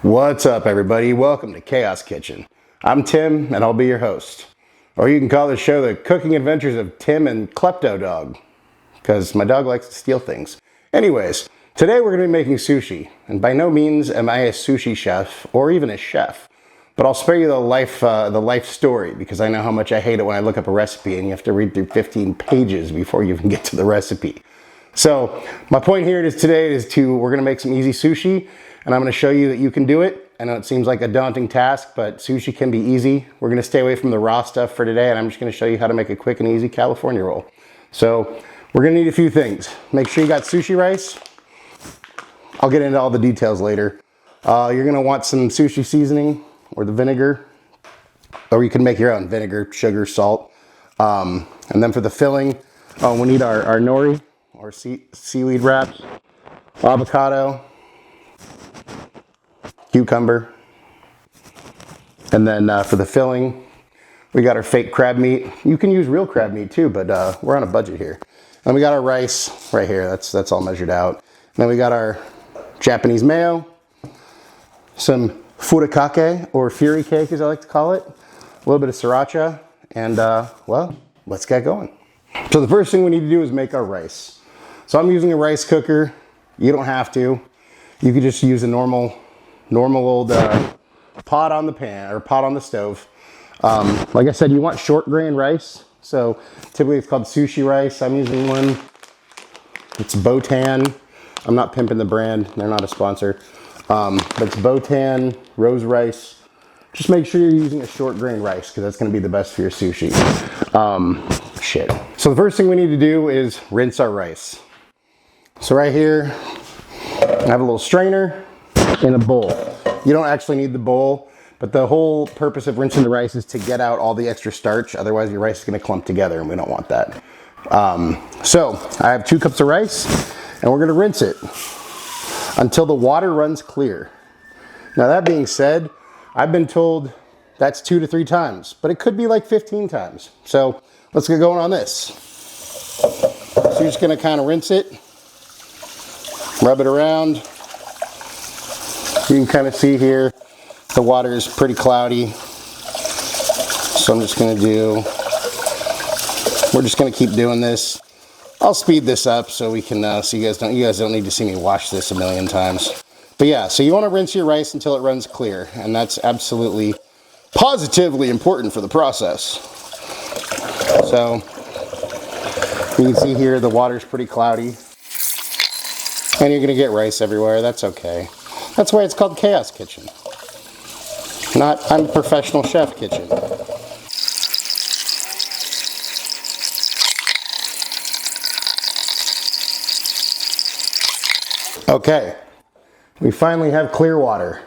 What's up, everybody? Welcome to Chaos Kitchen. I'm Tim, and I'll be your host. Or you can call this show the Cooking Adventures of Tim and Klepto Dog, because my dog likes to steal things. Anyways, today we're going to be making sushi, and by no means am I a sushi chef, or even a chef, but I'll spare you the life story, because I know how much I hate it when I look up a recipe and you have to read through 15 pages before you even get to the recipe. So, my point here today is we're going to make some easy sushi, and I'm going to show you that you can do it. I know it seems like a daunting task, but sushi can be easy. We're going to stay away from the raw stuff for today, and I'm just going to show you how to make a quick and easy California roll. So, we're going to need a few things. Make sure you got sushi rice. I'll get into all the details later. You're going to want some sushi seasoning, or the vinegar, or you can make your own vinegar, sugar, salt. And then for the filling, we need our nori, or seaweed wraps, avocado, cucumber, and then for the filling, we got our fake crab meat. You can use real crab meat too, but we're on a budget here. And we got our rice right here. That's all measured out. And then we got our Japanese mayo, some furikake, or fury cake as I like to call it, a little bit of sriracha, and well, let's get going. So the first thing we need to do is make our rice. So I'm using a rice cooker. You don't have to. You could just use a normal old pot on the pan, or pot on the stove. Like I said, you want short grain rice. So typically it's called sushi rice. I'm using one. It's Botan. I'm not pimping the brand. They're not a sponsor. But it's Botan rose rice. Just make sure you're using a short grain rice, because that's going to be the best for your sushi. So the first thing we need to do is rinse our rice. So right here, I have a little strainer in a bowl. You don't actually need the bowl, but the whole purpose of rinsing the rice is to get out all the extra starch. Otherwise your rice is going to clump together, and we don't want that. So I have 2 cups of rice, and we're going to rinse it until the water runs clear. Now that being said, I've been told that's 2 to 3 times, but it could be like 15 times. So let's get going on this. So you're just going to kind of rinse it, rub it around. You can kind of see here the water is pretty cloudy. So I'm just going to we're just going to keep doing this. I'll speed this up so we can so you guys don't need to see me wash this a million times. But yeah, so you want to rinse your rice until it runs clear, and that's absolutely positively important for the process. So you can see here the water's pretty cloudy, and you're going to get rice everywhere. That's okay. That's why it's called Chaos Kitchen. Not I'm a professional chef kitchen. Okay, we finally have clear water.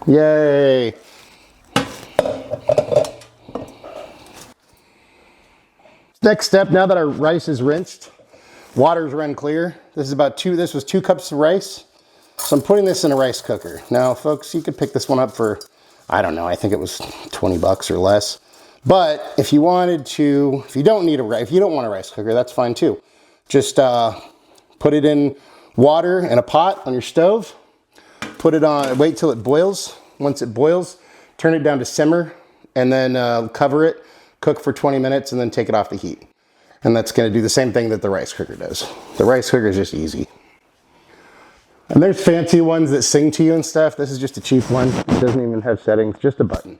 Yay! Next step, now that our rice is rinsed, water's run clear. This was 2 cups of rice. So I'm putting this in a rice cooker. Now, folks, you could pick this one up for, I don't know, I think it was 20 bucks or less. But if you wanted to, if you don't want a rice cooker, that's fine too. Just put it in water in a pot on your stove. Put it on, wait till it boils. Once it boils, turn it down to simmer, and then cover it, cook for 20 minutes, and then take it off the heat. And that's going to do the same thing that the rice cooker does. The rice cooker is just easy. And there's fancy ones that sing to you and stuff. This is just a cheap one. It doesn't even have settings, just a button.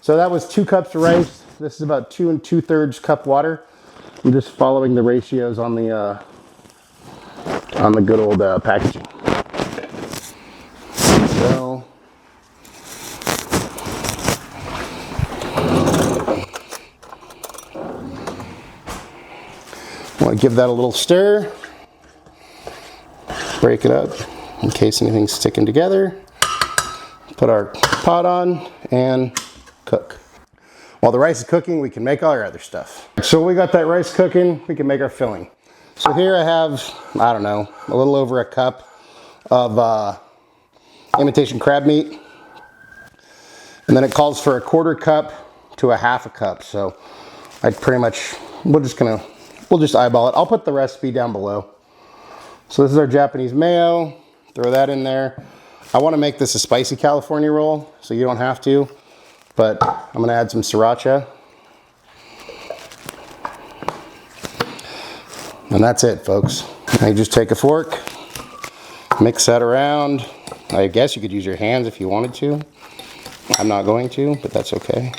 So that was 2 cups of rice. This is about 2 2/3 cup water. I'm just following the ratios on the good old packaging. So I want to give that a little stir. Break it up in case anything's sticking together. Put our pot on and cook. While the rice is cooking, we can make all our other stuff. So we got that rice cooking, we can make our filling. So here I have, I don't know, a little over a cup of imitation crab meat. And then it calls for a 1/4 cup to a 1/2 cup. So I pretty much, we'll just eyeball it. I'll put the recipe down below. So this is our Japanese mayo. Throw that in there. I want to make this a spicy California roll, so you don't have to, but I'm going to add some sriracha. And that's it, folks. Now you just take a fork, mix that around. I guess you could use your hands if you wanted to. I'm not going to, but that's okay.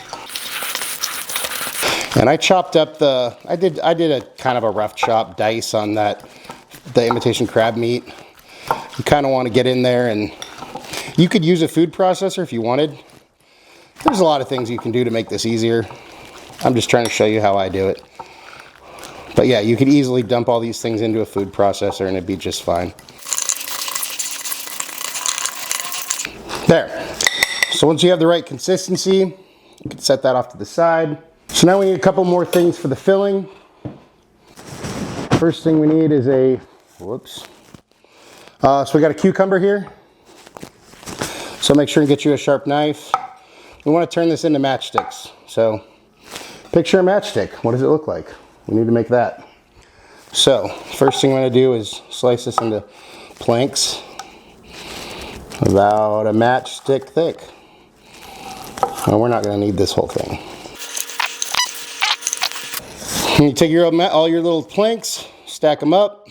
And I chopped up the, I did a kind of a rough chop dice on that, the imitation crab meat. You kind of want to get in there, and you could use a food processor if you wanted. There's a lot of things you can do to make this easier. I'm just trying to show you how I do it. But yeah, you could easily dump all these things into a food processor and it'd be just fine. There. So once you have the right consistency, you can set that off to the side. So now we need a couple more things for the filling. First thing we need is a, whoops. So we got a cucumber here. So make sure and get you a sharp knife. We want to turn this into matchsticks. So picture a matchstick. What does it look like? We need to make that. So first thing I'm going to do is slice this into planks about a matchstick thick. Well, we're not going to need this whole thing. You take all your little planks, stack them up,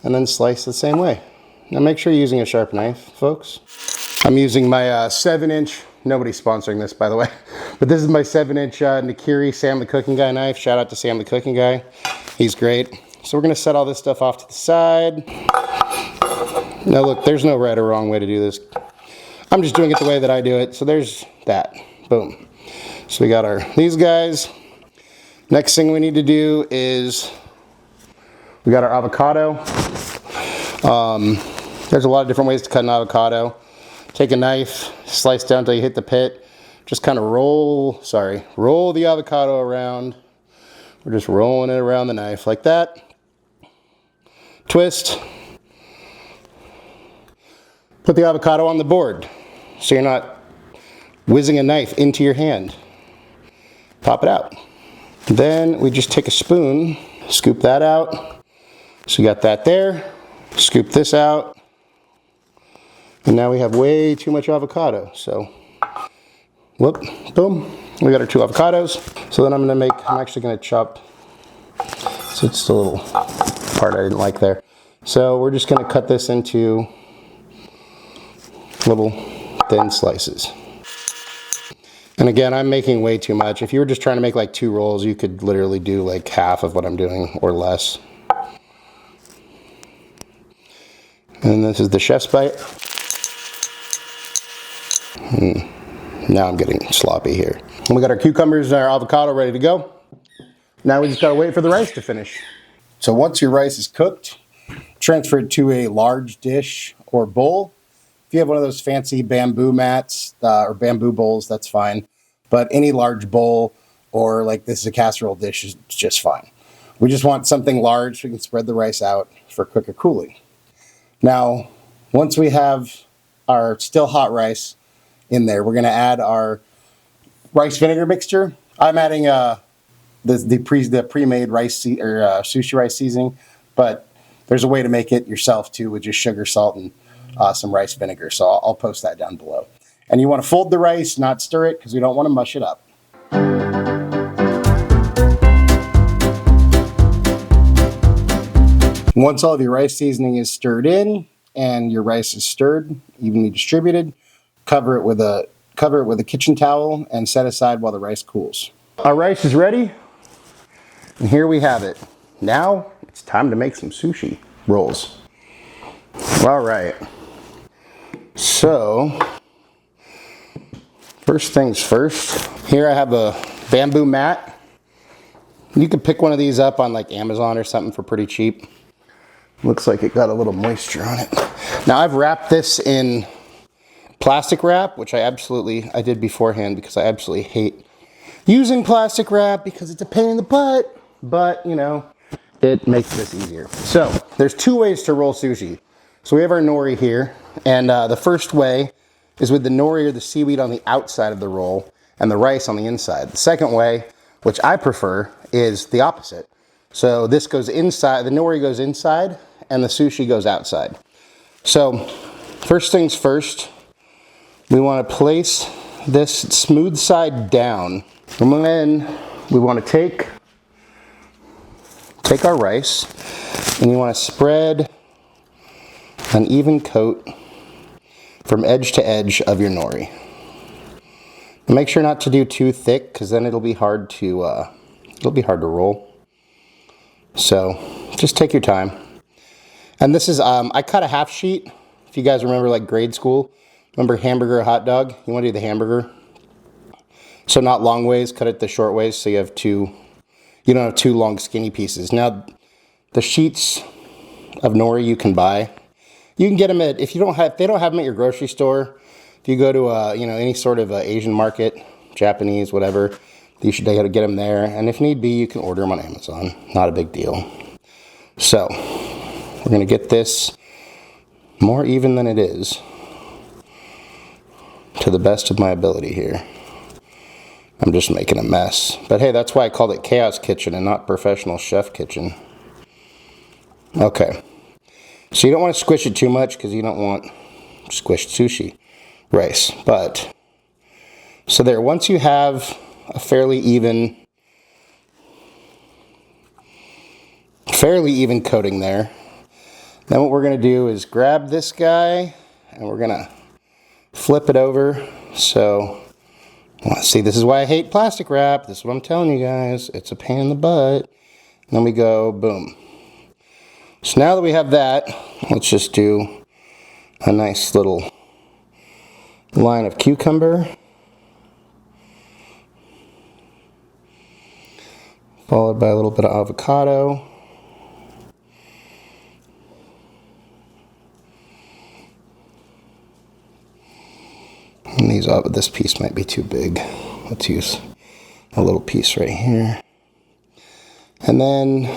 and then slice the same way. Now make sure you're using a sharp knife, folks. I'm using my 7-inch, nobody's sponsoring this by the way, but this is my 7-inch Nakiri Sam the Cooking Guy knife. Shout out to Sam the Cooking Guy. He's great. So we're gonna set all this stuff off to the side. Now look, there's no right or wrong way to do this. I'm just doing it the way that I do it. So there's that, boom. So we got these guys. Next thing we need to do is, we got our avocado. There's a lot of different ways to cut an avocado. Take a knife, slice down until you hit the pit. Just kind of roll the avocado around. We're just rolling it around the knife like that. Twist. Put the avocado on the board so you're not whizzing a knife into your hand. Pop it out. Then we just take a spoon, scoop that out. So you got that there. Scoop this out. And now we have way too much avocado. So, whoop, boom. We got our 2 avocados. So then I'm actually gonna chop. So it's the little part I didn't like there. So we're just gonna cut this into little thin slices. And again, I'm making way too much. If you were just trying to make like 2 rolls, you could literally do like half of what I'm doing or less. And this is the chef's bite. Now I'm getting sloppy here. And we got our cucumbers and our avocado ready to go. Now we just gotta wait for the rice to finish. So once your rice is cooked, transfer it to a large dish or bowl. If you have one of those fancy bamboo mats or bamboo bowls, that's fine. But any large bowl or like this is a casserole dish is just fine. We just want something large so we can spread the rice out for quicker cooling. Now, once we have our still hot rice in there, we're gonna add our rice vinegar mixture. I'm adding the pre-made rice or sushi rice seasoning, but there's a way to make it yourself too with just sugar, salt, and some rice vinegar. So I'll post that down below. And you want to fold the rice, not stir it, because we don't want to mush it up. Once all of your rice seasoning is stirred in and your rice is stirred, evenly distributed, cover it with a kitchen towel and set aside while the rice cools. Our rice is ready, and here we have it. Now it's time to make some sushi rolls. All right. So, first things first, here I have a bamboo mat. You can pick one of these up on like Amazon or something for pretty cheap. Looks like it got a little moisture on it. Now I've wrapped this in plastic wrap, which I did beforehand because I absolutely hate using plastic wrap because it's a pain in the butt, but you know, it makes this easier. So, there's 2 ways to roll sushi. So we have our nori here, and the first way is with the nori or the seaweed on the outside of the roll and the rice on the inside. The second way, which I prefer, is the opposite. So this goes inside, the nori goes inside, and the sushi goes outside. So first things first, we want to place this smooth side down. And then we want to take our rice, and you want to spread an even coat from edge to edge of your nori. And make sure not to do too thick, because then it'll be hard to roll. So just take your time. And this is I cut a half sheet. If you guys remember like grade school, remember hamburger or hot dog? You want to do the hamburger. So not long ways, cut it the short ways, so you don't have two long skinny pieces. Now the sheets of nori you can buy. You can get them at, if they don't have them at your grocery store, if you go to any sort of Asian market, Japanese, whatever, they gotta get them there. And if need be, you can order them on Amazon. Not a big deal. So we're gonna get this more even than it is, to the best of my ability here. I'm just making a mess. But hey, that's why I called it Chaos Kitchen and not Professional Chef Kitchen. Okay. So you don't want to squish it too much, because you don't want squished sushi rice. But, so there, once you have a fairly even coating there, then what we're going to do is grab this guy, and we're going to flip it over. So, see, this is why I hate plastic wrap. This is what I'm telling you guys. It's a pain in the butt. And then we go, boom. So now that we have that, let's just do a nice little line of cucumber, followed by a little bit of avocado. And this piece might be too big. Let's use a little piece right here. And then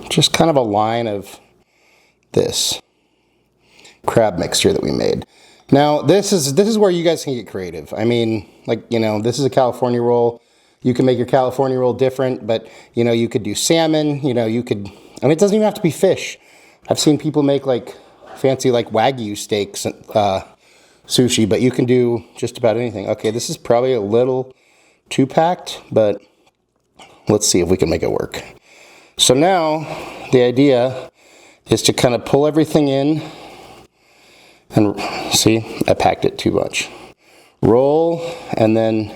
just kind of a line of this crab mixture that we made. Now this is where you guys can get creative. I mean, like, this is a California roll. You can make your California roll different, but you could do salmon, it doesn't even have to be fish. I've seen people make like fancy like Wagyu steaks, sushi, but you can do just about anything. Okay, this is probably a little too packed, but let's see if we can make it work. So now the idea is to kind of pull everything in, and see, I packed it too much. Roll, and then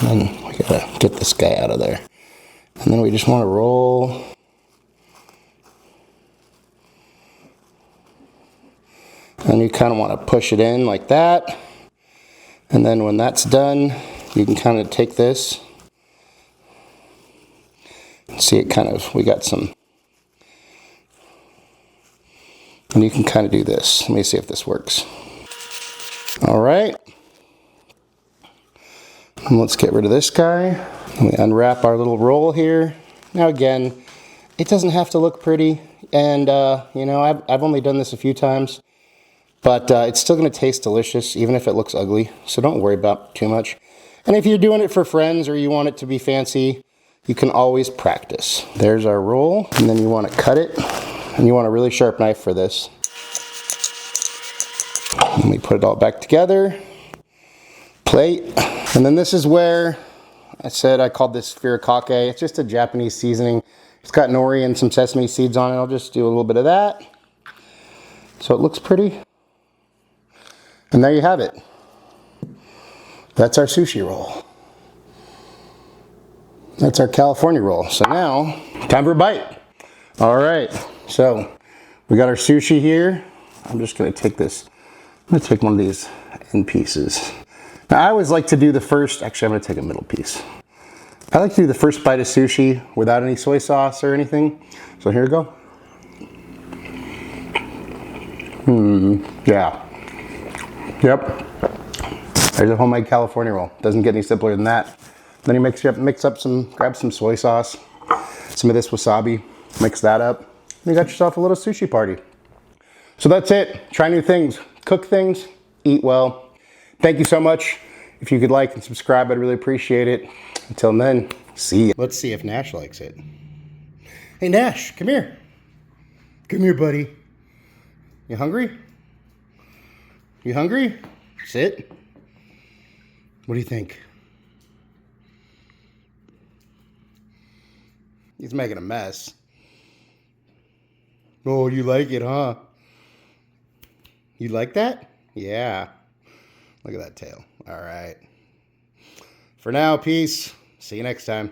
we gotta get this guy out of there. And then we just want to roll. And you kind of want to push it in like that. And then when that's done, you can kind of take this. See, we got some. And you can kind of do this. Let me see if this works. All right. And let's get rid of this guy. And we unwrap our little roll here. Now again, it doesn't have to look pretty. And, I've only done this a few times. But it's still going to taste delicious, even if it looks ugly. So don't worry about too much. And if you're doing it for friends or you want it to be fancy, you can always practice. There's our roll. And then you want to cut it. And you want a really sharp knife for this. And we put it all back together. Plate. And then this is where I said I called this furikake. It's just a Japanese seasoning. It's got nori and some sesame seeds on it. I'll just do a little bit of that, so it looks pretty. And there you have it. That's our sushi roll. That's our California roll. So now, time for a bite. All right, so we got our sushi here. I'm just gonna take this. I'm gonna take one of these in pieces. Now I always like to do the first, actually I'm gonna take a middle piece. I like to do the first bite of sushi without any soy sauce or anything. So here we go. Yeah. Yep. There's a homemade California roll. Doesn't get any simpler than that. Then you grab some soy sauce, some of this wasabi, mix that up, and you got yourself a little sushi party. So that's it. Try new things, cook things, eat well. Thank you so much. If you could like and subscribe, I'd really appreciate it. Until then, see ya. Let's see if Nash likes it. Hey Nash, come here. Come here, buddy. You hungry? You hungry? Sit. What do you think? He's making a mess. Oh, you like it, huh? You like that? Yeah. Look at that tail. All right. For now, peace. See you next time.